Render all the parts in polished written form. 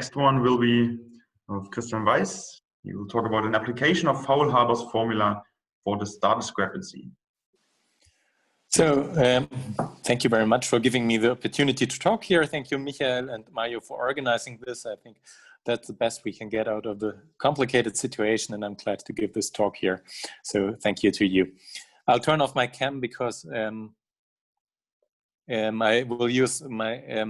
Next one will be of Christian Weiß. He will talk about an application of Faulhaber's formula for the Star-Discrepancy. So, thank you very much for giving me the opportunity to talk here. Thank you, Michael and Mario, for organizing this. I think that's the best we can get out of the complicated situation, and I'm glad to give this talk here. So thank you to you. I'll turn off my cam because I will use my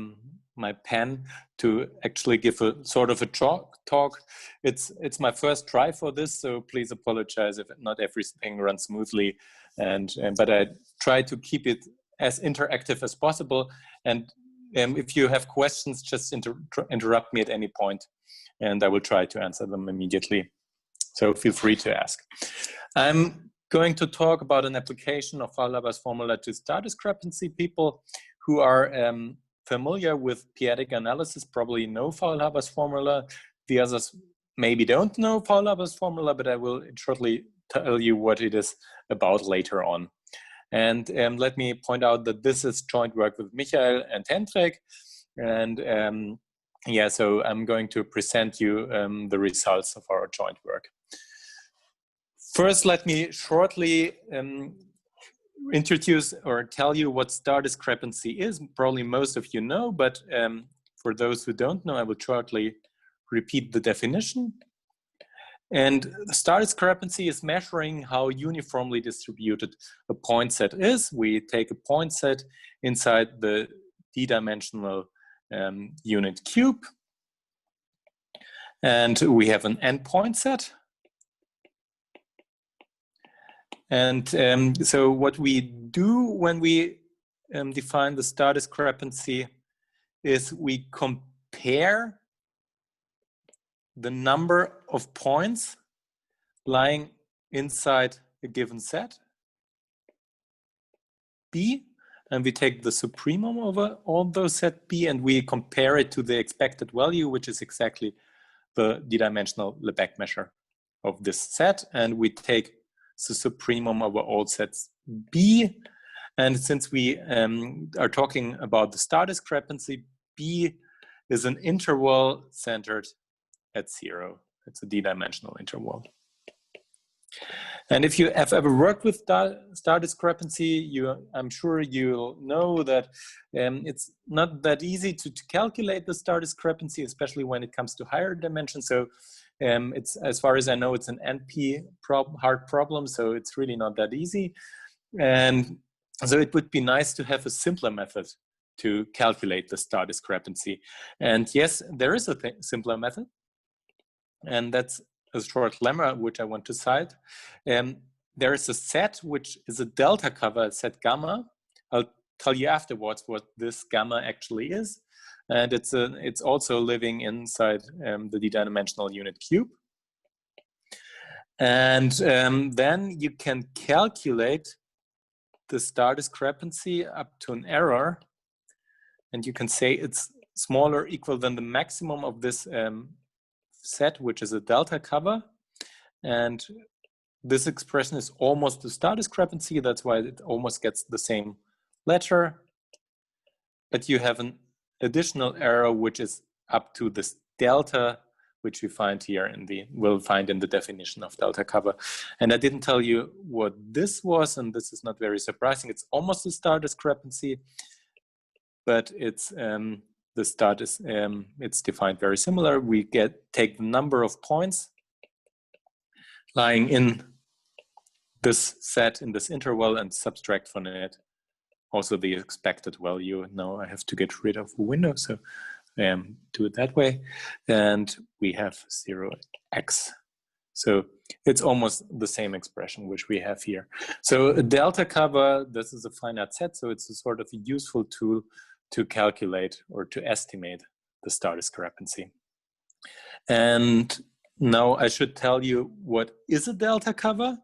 my pen to actually give a sort of a talk. It's my first try for this, so please apologize if not everything runs smoothly. But I try to keep it as interactive as possible. And if you have questions, just interrupt me at any point, and I will try to answer them immediately. So feel free to ask. I'm going to talk about an application of Faulhaber's formula to Star-Discrepancy. People who are familiar with p-adic analysis probably know Faulhaber's formula. The others maybe don't know Faulhaber's formula, but I will shortly tell you what it is about later on. And let me point out that this is joint work with Michael and Hendrik. And yeah, so I'm going to present you the results of our joint work. First, let me shortly introduce or tell you what star discrepancy is. Probably most of you know, but for those who don't know, I will shortly repeat the definition. And star discrepancy is measuring how uniformly distributed a point set is. We take a point set inside the d-dimensional unit cube, and we have an n point set. And so what we do when we define the star discrepancy is we compare the number of points lying inside a given set B, and we take the supremum over all those set B, and we compare it to the expected value, which is exactly the d-dimensional Lebesgue measure of this set, and we take the supremum over all sets B. And since we are talking about the star discrepancy, B is an interval centered at 0. It's a d-dimensional interval. And if you have ever worked with star discrepancy, I'm sure you'll know that it's not that easy to calculate the star discrepancy, especially when it comes to higher dimensions. So it's, as far as I know, it's an NP hard problem, so it's really not that easy. And so it would be nice to have a simpler method to calculate the star discrepancy. And yes, there is a simpler method, and that's a short lemma which I want to cite. There is a set which is a delta cover set gamma. I'll tell you afterwards what this gamma actually is. And it's also living inside the d-dimensional unit cube. And then you can calculate the star discrepancy up to an error. And you can say it's smaller or equal than the maximum of this set, which is a delta cover. And this expression is almost the star discrepancy. That's why it almost gets the same letter. But you have an additional error, which is up to this delta, which we find here we'll find in the definition of delta cover. And I didn't tell you what this was, and this is not very surprising. It's almost a star discrepancy, but it's it's defined very similar. We take the number of points lying in this set in this interval and subtract from it also the expected value. Now I have to get rid of a window, so do it that way. And we have 0x. So it's almost the same expression which we have here. So a delta cover, this is a finite set, so it's a sort of a useful tool to calculate or to estimate the star discrepancy. And now I should tell you what is a delta cover.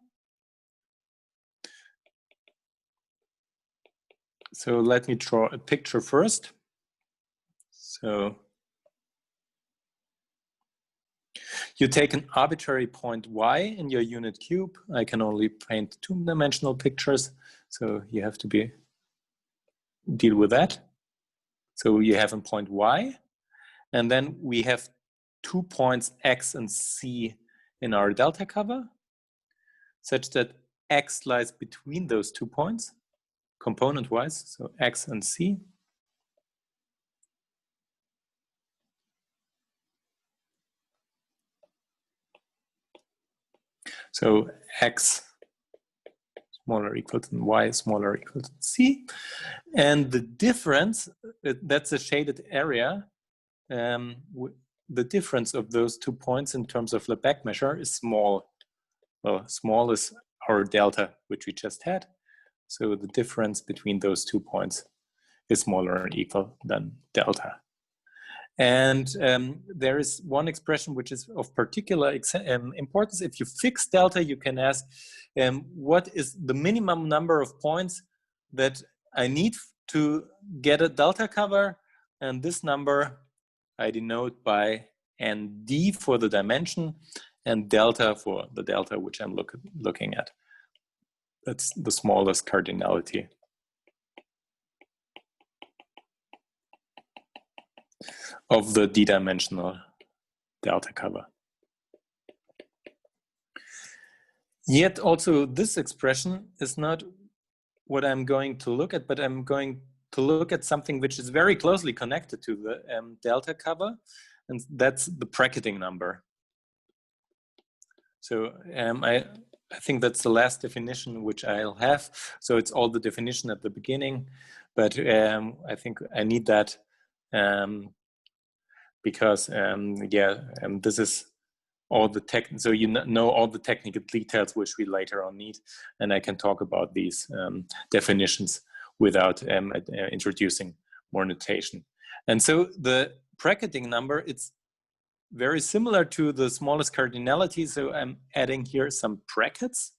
So let me draw a picture first. So you take an arbitrary point y in your unit cube. I can only paint two-dimensional pictures, so you have to deal with that. So you have a point y, and then we have 2 points X and C in our delta cover, such that X lies between those 2 points, component-wise, so X and C. So X smaller or equal to Y smaller or equal to C. And the difference, that's a shaded area. The difference of those 2 points in terms of Lebesgue measure is small. Well, small is our delta, which we just had. So the difference between those 2 points is smaller or equal than delta. And there is one expression which is of particular importance. If you fix delta, you can ask, what is the minimum number of points that I need to get a delta cover? And this number I denote by ND for the dimension and delta for the delta which I'm looking at. That's the smallest cardinality. Of the d-dimensional delta cover. Yet also this expression is not what I'm going to look at, but I'm going to look at something which is very closely connected to the delta cover, and that's the bracketing number. So I think that's the last definition which I'll have. So it's all the definition at the beginning, but I think I need that because this is all the so you know all the technical details which we later on need, and I can talk about these definitions without introducing more notation. And so the bracketing number, it's very similar to the smallest cardinality. So I'm adding here some brackets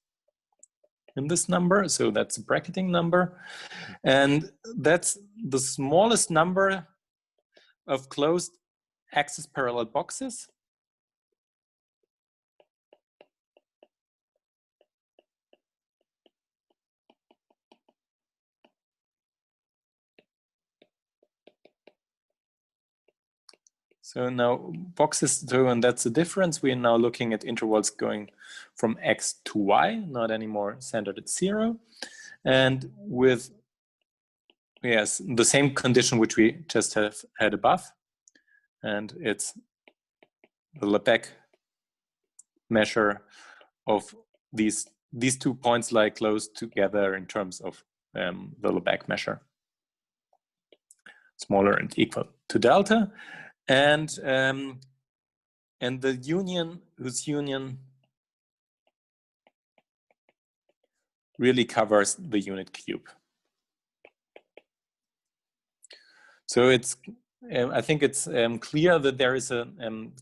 in this number. So that's a bracketing number, and that's the smallest number of closed axis parallel boxes. So now boxes, so and that's the difference. We are now looking at intervals going from X to Y, not anymore centered at 0. And with, yes, the same condition which we just have had above. And it's the Lebesgue measure of these 2 points lie close together in terms of the Lebesgue measure, smaller and equal to delta, and the union, whose union really covers the unit cube. So it's I think it's clear that there is a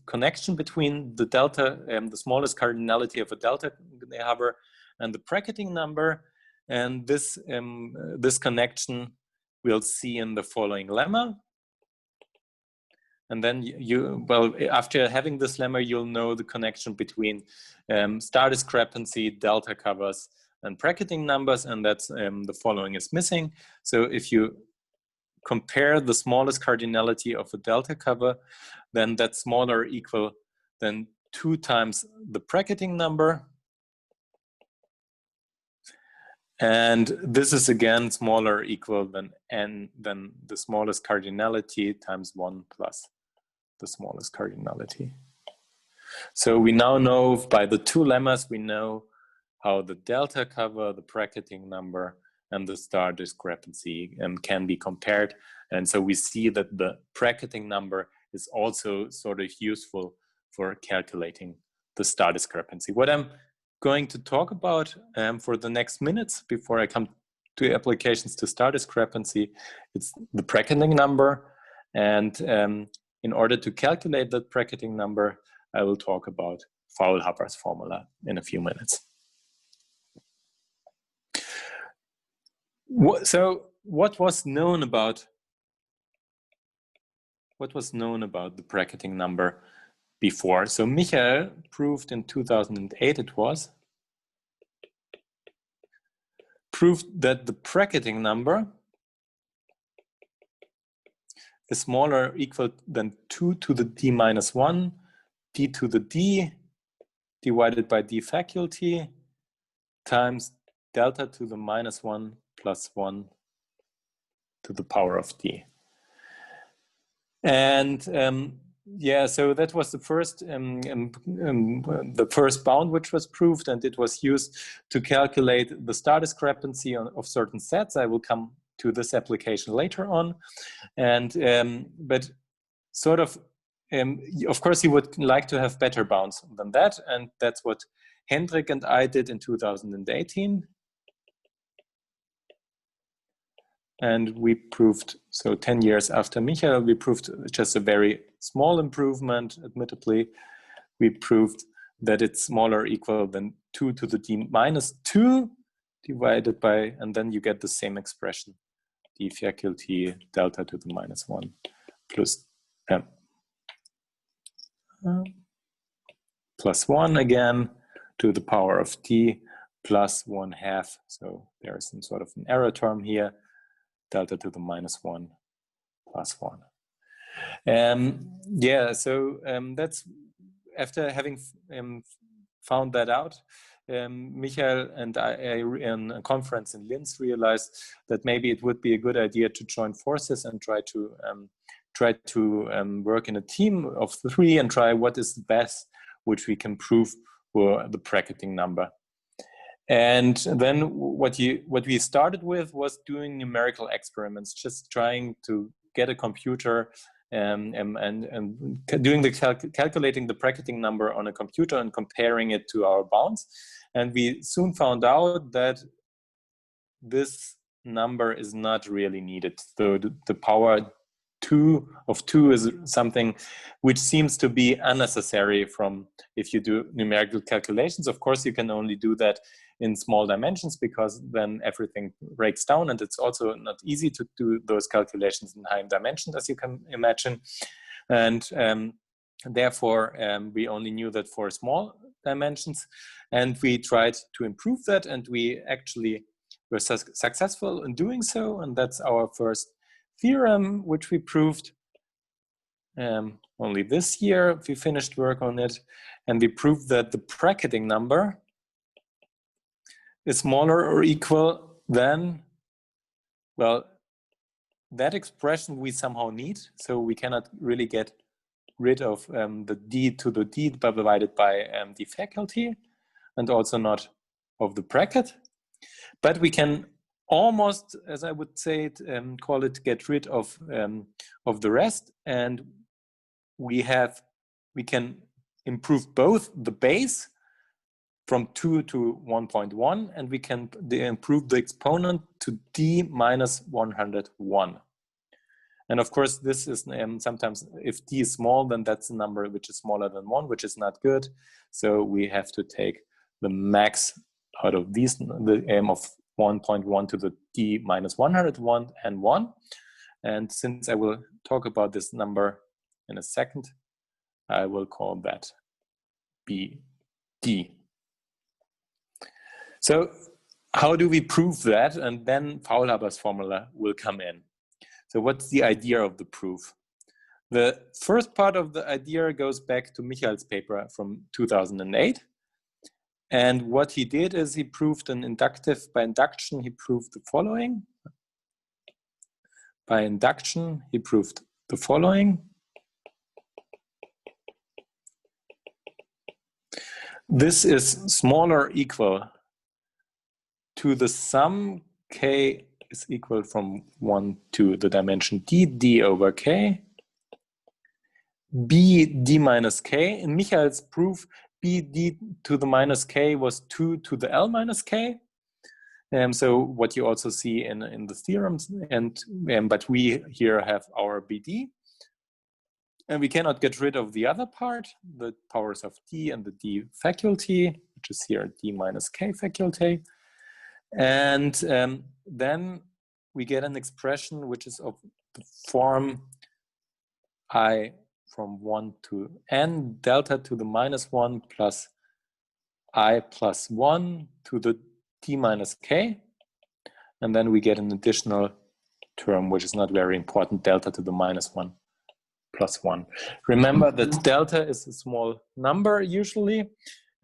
connection between the delta, the smallest cardinality of a delta cover, and the bracketing number. And this, this connection we'll see in the following lemma. And then well, after having this lemma, you'll know the connection between star discrepancy, delta covers, and bracketing numbers, and that's the following is missing. So if you compare the smallest cardinality of a delta cover, then that's smaller or equal than 2 times the bracketing number. And this is again smaller or equal than n, than the smallest cardinality times 1 plus the smallest cardinality. So we now know by the 2 lemmas, we know how the delta cover, the bracketing number, and the star discrepancy can be compared. And so we see that the bracketing number is also sort of useful for calculating the star discrepancy. What I'm going to talk about for the next minutes before I come to applications to star discrepancy, it's the bracketing number. And in order to calculate that bracketing number, I will talk about Faulhaber's formula in a few minutes. So what was known about the bracketing number before? So Michael proved in 2008 it was, proved that the bracketing number is smaller or equal than 2 to the d minus 1 d to the d divided by d faculty times delta to the minus 1 plus 1 to the power of d. And yeah, so that was the first bound which was proved, and it was used to calculate the star discrepancy of certain sets. I will come to this application later on, and but sort of course, you would like to have better bounds than that, and that's what Hendrik and I did in 2018. And we proved, so 10 years after Michael, we proved just a very small improvement, admittedly. We proved that it's smaller or equal than 2 to the d minus 2 divided by, and then you get the same expression, d faculty delta to the minus 1 plus plus 1 again to the power of d plus 1/2. So there's some sort of an error term here. Delta to the minus 1 plus 1. Yeah, so that's after having found that out, Michael and I in a conference in Linz realized that maybe it would be a good idea to join forces and try to work in a team of 3 and try what is the best which we can prove for the bracketing number. And then what we started with was doing numerical experiments, just trying to get a computer and doing the calculating the bracketing number on a computer and comparing it to our bounds. And we soon found out that this number is not really needed. So the power 2 of 2 is something which seems to be unnecessary from if you do numerical calculations. Of course, you can only do that in small dimensions because then everything breaks down, and it's also not easy to do those calculations in high dimensions, as you can imagine. And therefore, we only knew that for small dimensions, and we tried to improve that, and we actually were successful in doing so, and that's our first theorem, which we proved only this year. We finished work on it, and we proved that the bracketing number is smaller or equal than, well, that expression we somehow need. So we cannot really get rid of the d to the d divided by the faculty, and also not of the bracket. But we can almost, as I would say it, call it get rid of the rest, and we can improve both the base from 2 to 1.1, and we can improve the exponent to d minus 101. And of course, this is sometimes, if d is small, then that's a number which is smaller than 1, which is not good. So we have to take the max out of these, the of 1.1 to the d minus 101 and 1. And since I will talk about this number in a second, I will call that bd. So how do we prove that? And then Faulhaber's formula will come in. So what's the idea of the proof? The first part of the idea goes back to Michael's paper from 2008. And what he did is he proved by induction, he proved the following. By induction, he proved the following. This is smaller or equal to the sum k is equal from 1 to the dimension d over k, b d minus k. In Michael's proof, b d to the minus k was 2 to the l minus k. So what you also see in the theorems, and but we here have our bd. And we cannot get rid of the other part, the powers of d and the d faculty, which is here d minus k faculty. And then we get an expression which is of the form I from 1 to n delta to the minus 1 plus I plus 1 to the d minus k. And then we get an additional term which is not very important, delta to the minus 1 plus 1. Remember that delta is a small number usually.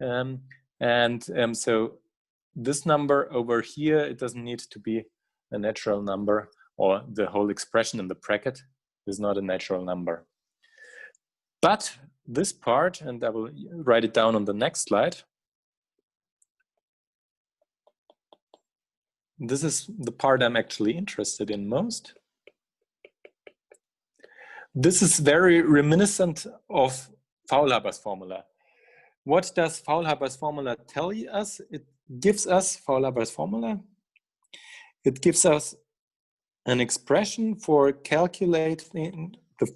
So this number over here, it doesn't need to be a natural number, or the whole expression in the bracket is not a natural number. But this part, and I will write it down on the next slide. This is the part I'm actually interested in most. This is very reminiscent of Faulhaber's formula. What does Faulhaber's formula tell us? It gives us Faulhaber's formula. It gives us an expression for calculating the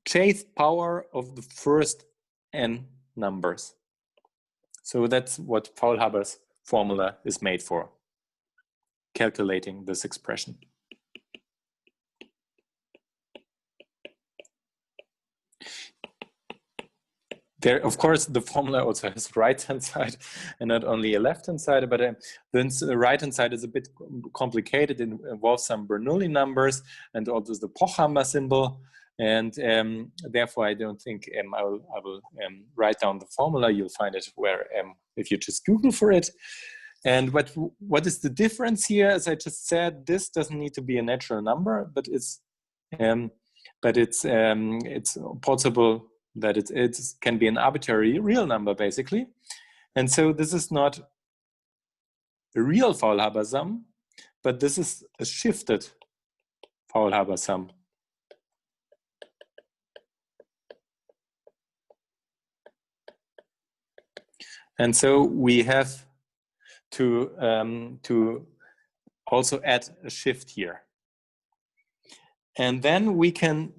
jth power of the first n numbers. So that's what Faulhaber's formula is made for, calculating this expression. There, of course, the formula also has right-hand side and not only a left-hand side, but then the right-hand side is a bit complicated. It involves some Bernoulli numbers and also the Pochhammer symbol. And therefore, I don't think I will write down the formula. You'll find it where if you just Google for it. And what is the difference here? As I just said, this doesn't need to be a natural number, but it's possible that it can be an arbitrary real number, basically. And so this is not a real Faulhaber sum, but this is a shifted Faulhaber sum. And so we have to also add a shift here. And then we can,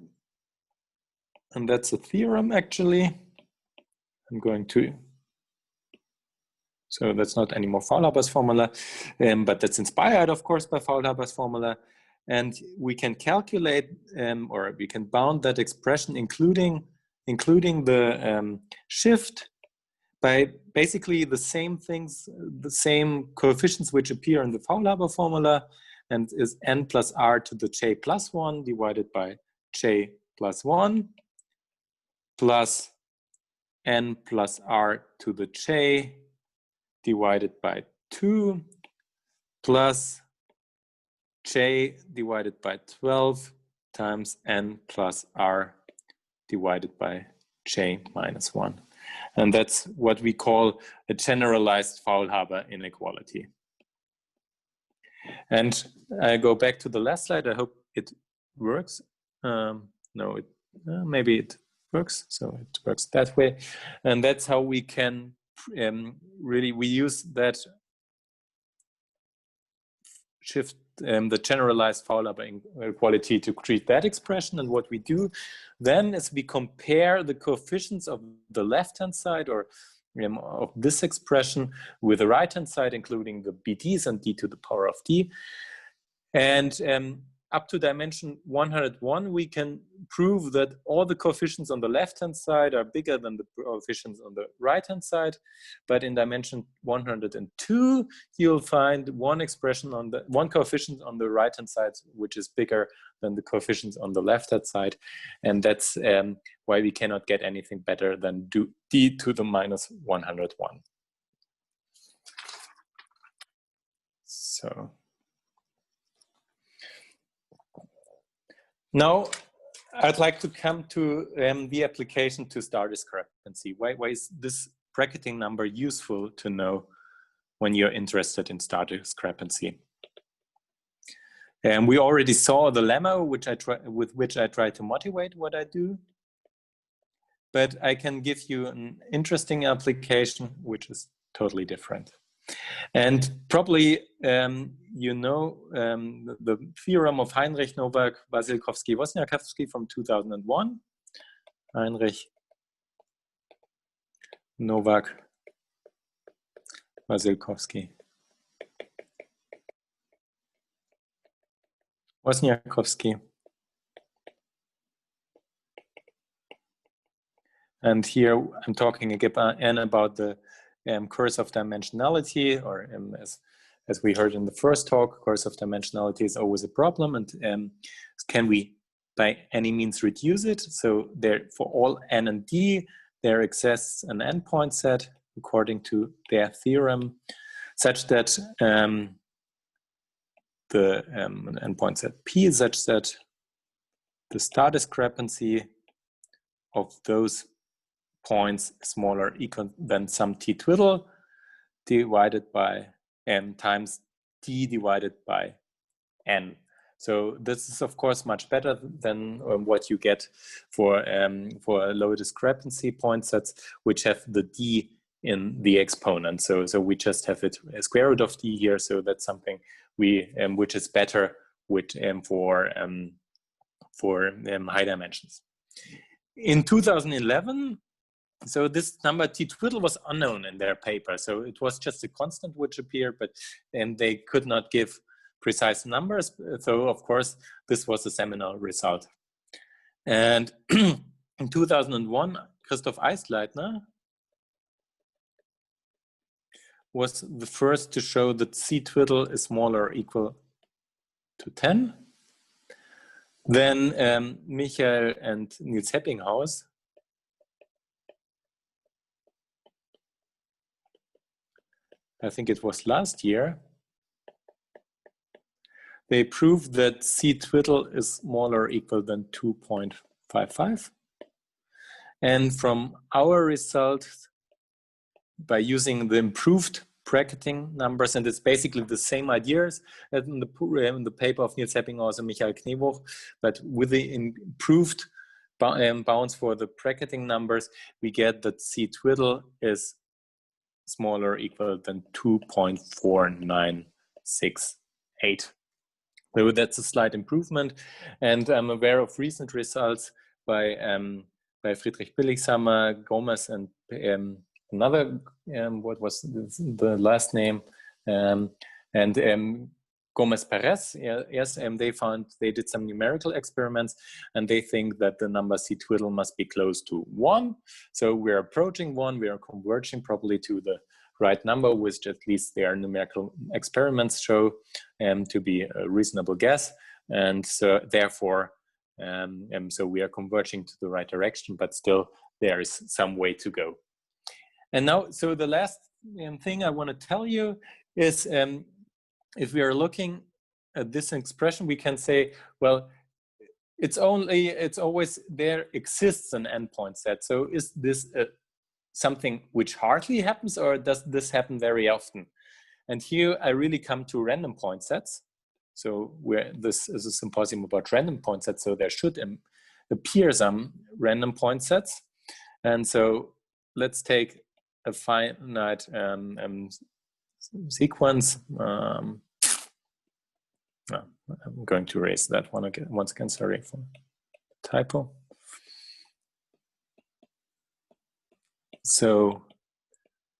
and that's a theorem actually. I'm going to, so that's not anymore Faulhaber's formula, but that's inspired, of course, by Faulhaber's formula. And we can calculate, or we can bound that expression, including the shift, by basically the same things, the same coefficients which appear in the Faulhaber formula, and is n plus r to the j plus 1 divided by j plus 1 plus n plus r to the j divided by 2 plus j divided by 12 times n plus r divided by j minus 1. And that's what we call a generalized Faulhaber inequality. And I go back to the last slide. I hope it works. No, maybe it works. So it works that way. And that's how we can we use that shift, the generalized Faulhaber inequality to create that expression. And what we do then is we compare the coefficients of the left-hand side, or of this expression, with the right-hand side, including the BDs and d to the power of d. And up to dimension 101, we can prove that all the coefficients on the left-hand side are bigger than the coefficients on the right-hand side. But in dimension 102, you'll find one coefficient on the right-hand side, which is bigger than the coefficients on the left-hand side. And that's why we cannot get anything better than d to the minus 101. So now, I'd like to come to the application to star discrepancy. Why is this bracketing number useful to know when you're interested in star discrepancy? And we already saw the lemma with which I try to motivate what I do. But I can give you an interesting application which is totally different. And probably you know the theorem of Heinrich, Nowak, Wasilkowski, Wozniakowski from 2001. Heinrich, Nowak, Wasilkowski, Wozniakowski. And here I'm talking again about the curse of dimensionality, or as we heard in the first talk, curse of dimensionality is always a problem. And can we by any means reduce it. So there, for all n and d, there exists an endpoint set according to their theorem, such that the endpoint set P is such that the star discrepancy of those points is smaller or equal than some t twiddle divided by m times d divided by n. So this is of course much better than what you get for low discrepancy point sets, which have the d in the exponent. So we just have it a square root of d here. So that's something we which is better with for high dimensions. In 2011, so this number t twiddle was unknown in their paper. So it was just a constant which appeared, but they could not give precise numbers. So of course, this was a seminal result. And in 2001, Christoph Eisleitner was the first to show that C twiddle is smaller or equal to 10. Then Michael and Niels Heppinghaus I think it was last year, they proved that C twiddle is smaller or equal than 2.55. And from our results, by using the improved bracketing numbers, and it's basically the same ideas as in the paper of Niels Heppinghaus and Michael Knebuch, but with the improved bounds for the bracketing numbers, we get that C twiddle is smaller or equal than 2.4968. So that's a slight improvement, and I'm aware of recent results by Friedrich Billigsheimer, Gomez, and another, what was the last name, and Gomez Perez. Yes, they did some numerical experiments, and they think that the number C twiddle must be close to 1. So we're approaching 1. We are converging probably to the right number, which at least their numerical experiments show to be a reasonable guess. And so therefore, so we are converging to the right direction, but still there is some way to go. And now, so the last thing I want to tell you is, if we are looking at this expression, we can say, well, it's always there exists an endpoint set. So is this something which hardly happens, or does this happen very often? And here I really come to random point sets. So where this is a symposium about random point sets, so there should appear some random point sets. And so let's take a finite sequence. I'm going to erase that one again, once again, sorry for typo. So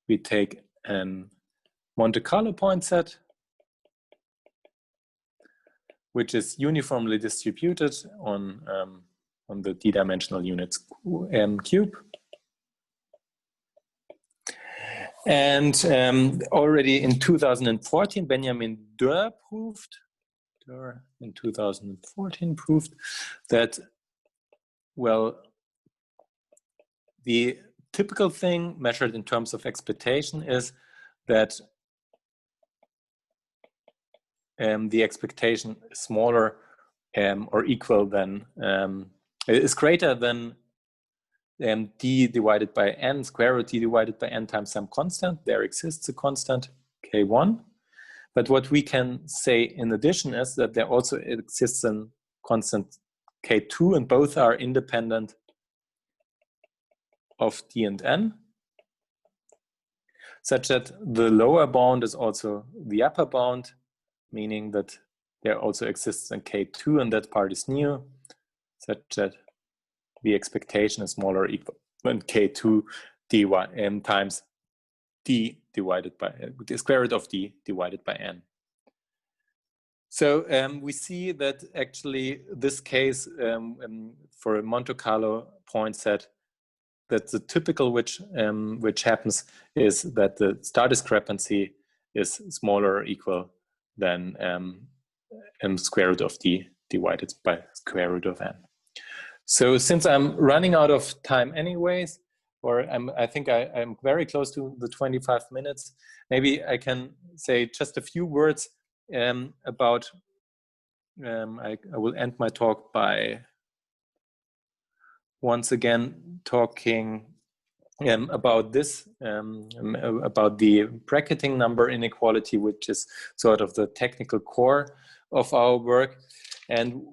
we take an Monte Carlo point set, which is uniformly distributed on the d-dimensional units cube. And already in 2014, Benjamin Dürr proved that, well, the typical thing measured in terms of expectation is that the expectation is smaller or equal than, is greater than d divided by n, square root d divided by n times some constant. There exists a constant k1. But what we can say in addition is that there also exists a constant k2, and both are independent of d and n, such that the lower bound is also the upper bound, meaning that there also exists a k2, and that part is new, such that the expectation is smaller or equal than k2 dy times d divided by the square root of d divided by n. So we see that actually this case for a Monte Carlo point set, that the typical which happens is that the star discrepancy is smaller or equal than square root of d divided by square root of n. So since I'm running out of time anyways, or I think I'm very close to the 25 minutes, maybe I can say just a few words about, I will end my talk by once again talking about this, about the bracketing number inequality, which is sort of the technical core of our work. And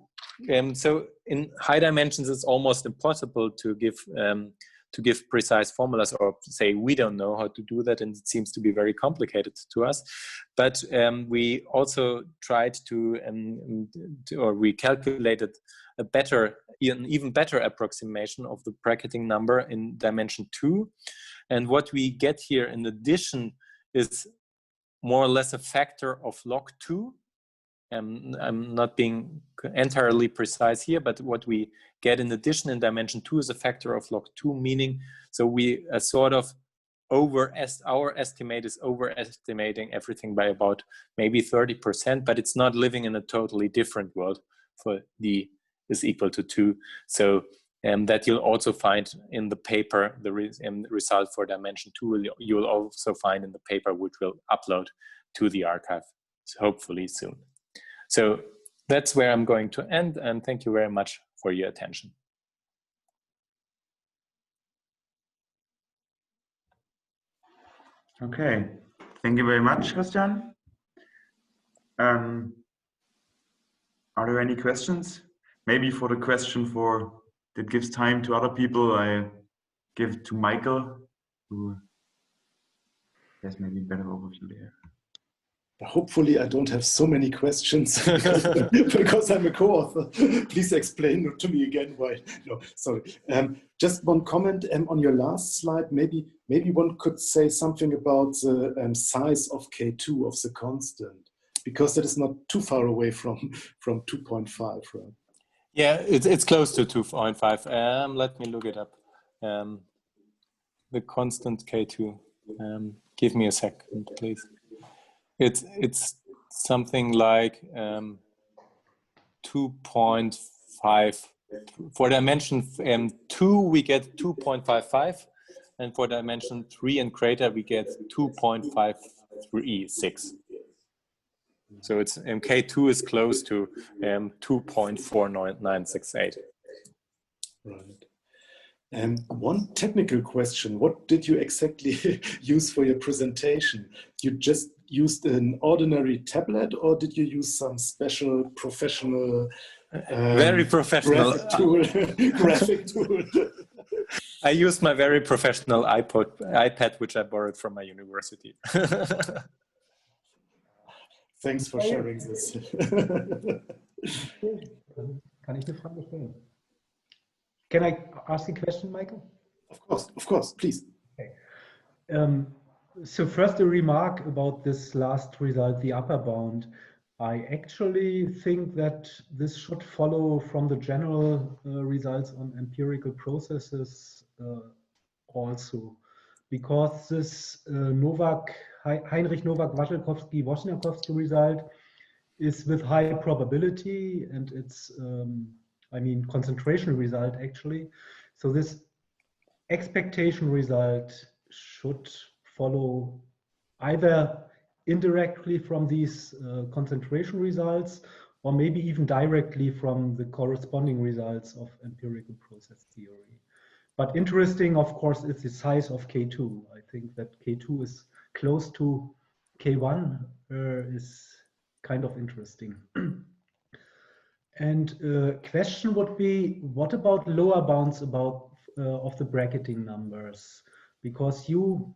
so in high dimensions, it's almost impossible to give precise formulas, or say we don't know how to do that, and it seems to be very complicated to us. But we also tried or we calculated an even better approximation of the bracketing number in dimension 2. And what we get here in addition is more or less a factor of log 2. I'm not being entirely precise here, but what we get in addition in dimension 2 is a factor of log 2, meaning so we sort of our estimate is overestimating everything by about maybe 30%, but it's not living in a totally different world for d is equal to 2. So that you'll also find in the paper, the result for dimension 2, you'll also find in the paper, which we'll upload to the archive, so hopefully soon. So that's where I'm going to end, and thank you very much for your attention. Okay, thank you very much, Christian. Are there any questions? Maybe for the question that gives time to other people, I give to Michael, who has maybe a better overview there. Hopefully I don't have so many questions because I'm a co-author. Please explain to me again why. No, sorry. Just one comment on your last slide. Maybe one could say something about the size of K2 of the constant, because that is not too far away from 2.5, right? Yeah, it's close to 2.5. Let me look it up. The constant K2. Give me a second, please. It's something like 2.5. For dimension 2, we get 2.55, and for dimension 3 and greater, we get 2.536. So it's K2 is close to 2.4968. Right. One technical question: what did you exactly use for your presentation? You just used an ordinary tablet, or did you use some special professional very professional graphic tool? I used my very professional iPad, which I borrowed from my university. Thanks for sharing this. Kann ich eine Frage stellen? Can I ask a question, Michael? Of course, please. Okay. So first a remark about this last result, the upper bound. I actually think that this should follow from the general results on empirical processes also, because this Heinrich Nowak-Wasilkowski result is with high probability, and it's I mean concentration result actually. So this expectation result should follow either indirectly from these concentration results, or maybe even directly from the corresponding results of empirical process theory. But interesting, of course, is the size of K2. I think that K2 is close to K1 is kind of interesting. And question would be, what about lower bounds of the bracketing numbers? Because you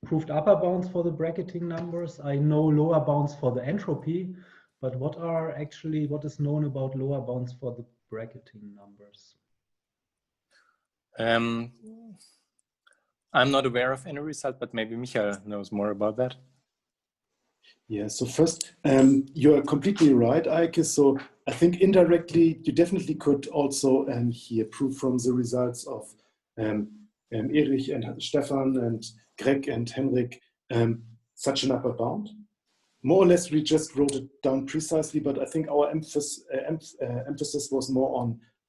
proved upper bounds for the bracketing numbers. I know lower bounds for the entropy, but what is known about lower bounds for the bracketing numbers? I'm not aware of any result, but maybe Michael knows more about that. Yeah, so first, you're completely right, Eike. So I think indirectly, you definitely could also here prove from the results of Erich and Stefan and Greg and Henrik such an upper bound. more or less we just wrote it down precisely, but I think our emphasis was more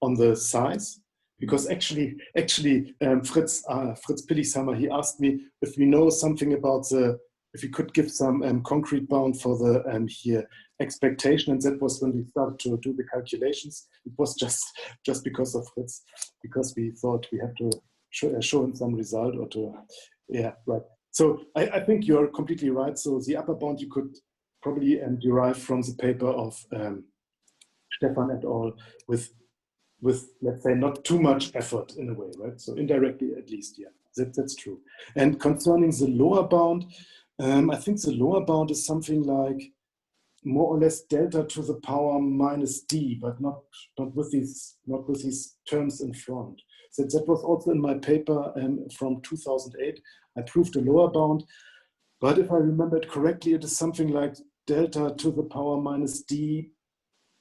on the size, because actually Fritz Pillichhammer, he asked me if we know something about if we could give some concrete bound for the here expectation, and that was when we started to do the calculations. It was just because of Fritz, because we thought we had to show him some result or to, yeah, right. So I think you're completely right. So the upper bound you could probably derive from the paper of Stefan et al. with let's say not too much effort in a way, right? So indirectly at least, yeah, that's true. And concerning the lower bound, I think the lower bound is something like more or less delta to the power minus d, but not with these terms in front. So that was also in my paper from 2008. I proved the lower bound, but if I remember it correctly, it is something like delta to the power minus d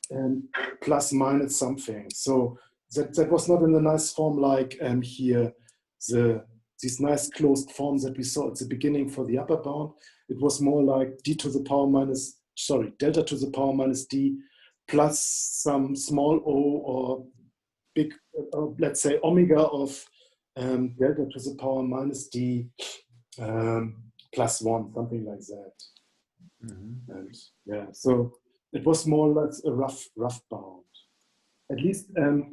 and plus minus something. So that was not in a nice form like here, these nice closed forms that we saw at the beginning for the upper bound. It was more like d to the power minus, sorry, delta to the power minus d plus some small o or big, let's say omega of delta to the power minus d plus 1, something like that. Mm-hmm. And yeah, so it was more or less a rough bound. At least the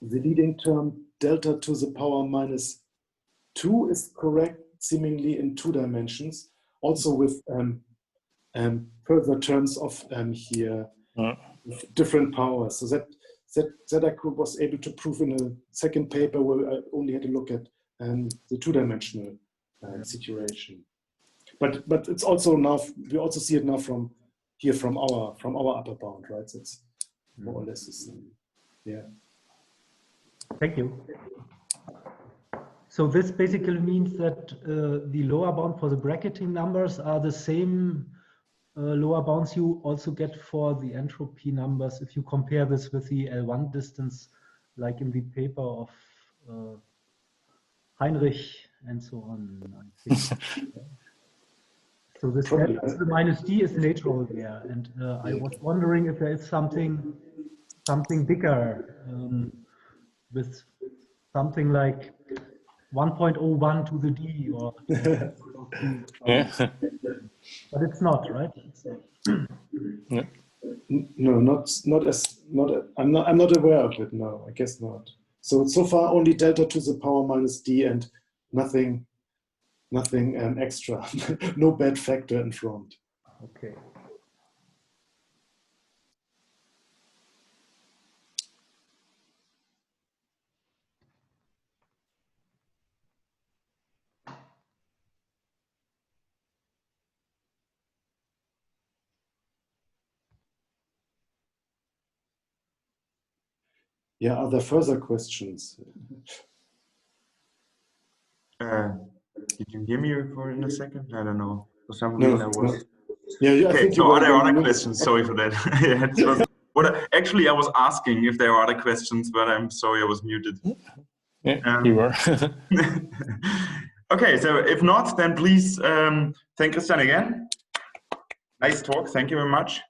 leading term delta to the power minus 2 is correct, seemingly in 2 dimensions, also with further terms of here different powers. So that I was able to prove in a second paper where I only had to look at the 2-dimensional situation. But it's also now, we also see it now from our upper bound, right? So it's more or less the same. Yeah. Thank you. So this basically means that the lower bound for the bracketing numbers are the same lower bounds you also get for the entropy numbers if you compare this with the L1 distance, like in the paper of Heinrich and so on, I think. So this delta to the minus d is natural there, and I was wondering if there is something bigger with something like 1.01 to the d or yeah. But it's not, right? It's not. Yeah. No, I'm not aware of it. No, I guess not. So far only delta to the power minus d and nothing extra. No bad factor in front. Okay. Yeah, are there further questions? Did you hear me for in a second? I don't know. For some No, reason I was. no. Yeah, I Okay, think so are there other questions? Sorry for that. Yeah, it was, actually, I was asking if there are other questions, but I'm sorry I was muted. Yeah, you were. Okay, so if not, then please thank Christian again. Nice talk. Thank you very much.